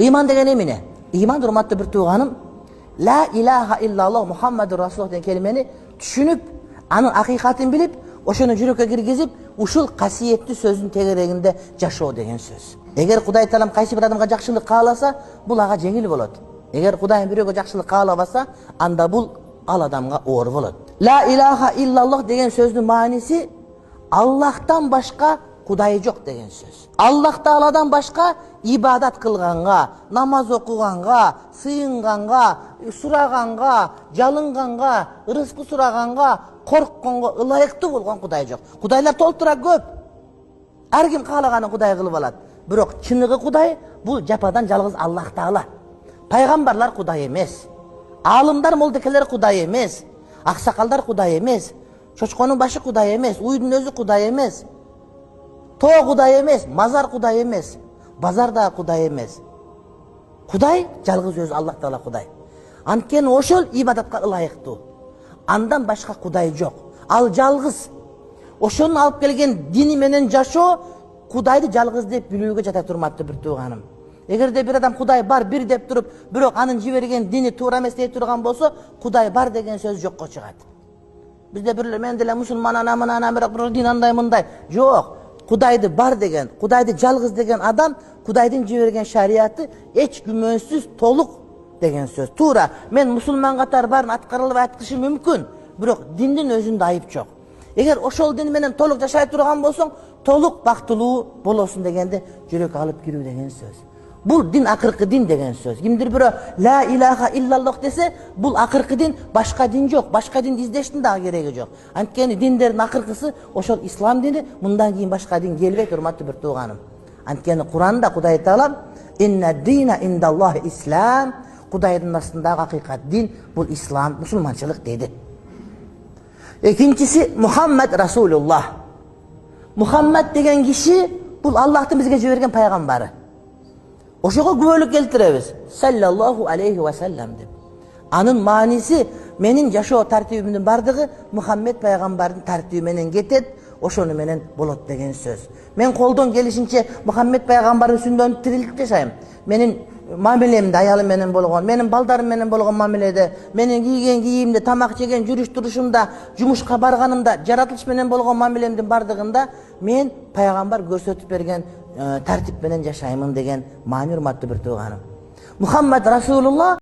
İman деген emine? İman hurmatlı bir tuğanım, La ilahe illallah Muhammedur Rasulullah деген kelimeni düşünüp, anın hakikatini bilip, oşunu жүрөккө киргизип, ушул касиеттүү сөздүн тегерегинде жашоо деген сөз. Эгер Кудай Таалам кайсы бир адамга жакшылык кааласа, бул ага жеңил болот. Эгер Кудай бирөөгө жакшылык каалабаса, анда бул ал адамга оор болот. La ilahe illallah деген сөздүн мааниси Аллахтан башка Кудай жок деген сөз. Аллах Тааладан башка ибадат кылганга, намаз окуганга, сыйынганга, сураганга, жалынганга, рызкы сураганга, коркконго ылайыктуу болгон Кудай жок. Кудайлар толтура көп. Ар ким каалаганын Кудай кылып алат. Бирок чыныгы Кудай бул жападан жалгыз Аллах Таала. Пайгамбарлар Кудай эмес. Алымдар, молдекелер Кудай эмес. Аксакалдар Кудай эмес. Чочконун башы Кудай эмес, уйдун өзү Кудай эмес. Тоо Кудай эмес, мазар Кудай эмес, базар да Кудай эмес. Кудай жалгыз өзү Аллах Таала Кудай. Анткени ошол ибадатка ылайыктуу. Андан башка Кудай жок. Ал жалгыз. Ошонун алып келген дини менен жашоо Кудайды жалгыз деп билүүгө жата турматтуу бир тууганым. Эгерде бир адам Кудай бар бир деп туруп, бирок анын жиберген дини туура эмес деп турган болсо, Кудай бар деген сөз жокко чыгат. Бизде бирлер мен деле мусулман анам бирок бир дин андай мындай. Жок. Kudaydı бар деген, Kudaydı жалгыз деген адам, Kudayдын жиберген шариаты эч күмөнсүз толук деген сөз. Туура, мен мусулман катар барын аткарылып айткышым мүмкүн, бирок диндин өзүндө айып жок. Эгер ошол дин менен толук жашай турган болсоң, толук бактылуу болосуң дегенде жүрөк алып кирүү деген сөз. Бул дин акыркы дин деген сөз. Кимдир бирөө ла илаха иллаллах десе, бул акыркы дин, башка дин жок, башка дин издештин дагы кереги жок. Анткени диндердин акыркысы ошол ислам дини, мындан кийин башка дин келбейт, урматтуу бир тууганым. Анткени Куранда Кудай Таалам инна дина индаллахи ислам, Кудайдын астындагы акыйкат дин бул ислам, мусулманчылык деди. Экинчиси Мухаммад Расулуллах. Мухаммад деген киши бул Аллахтын бизге жиберген пайгамбары. Ошого күбөлүк келтиребиз. Саллаллаху алейхи ва саллам деп. Анын мааниси менин жашоо тартибимдин бардыгы Мухаммед пайгамбардын тартиби менен кетет, ошону менен болот деген сөз. Мен колдон келишинче Мухаммед пайгамбардын сүннөтүн тирилтип жашайм. Менин мамилемде аялым менен болгон, менин балдарым менен болгон мамиледе, менин кийген кийимде, тамак жеген жүрүш турушумда, жумушка барганымда, жаратылыш менен болгон мамилемдин бардыгында мен пайгамбар көрсөтүп берген тартип менен жашаймын деген маани урматтуу бир тууганым. Мухаммад Расулуллах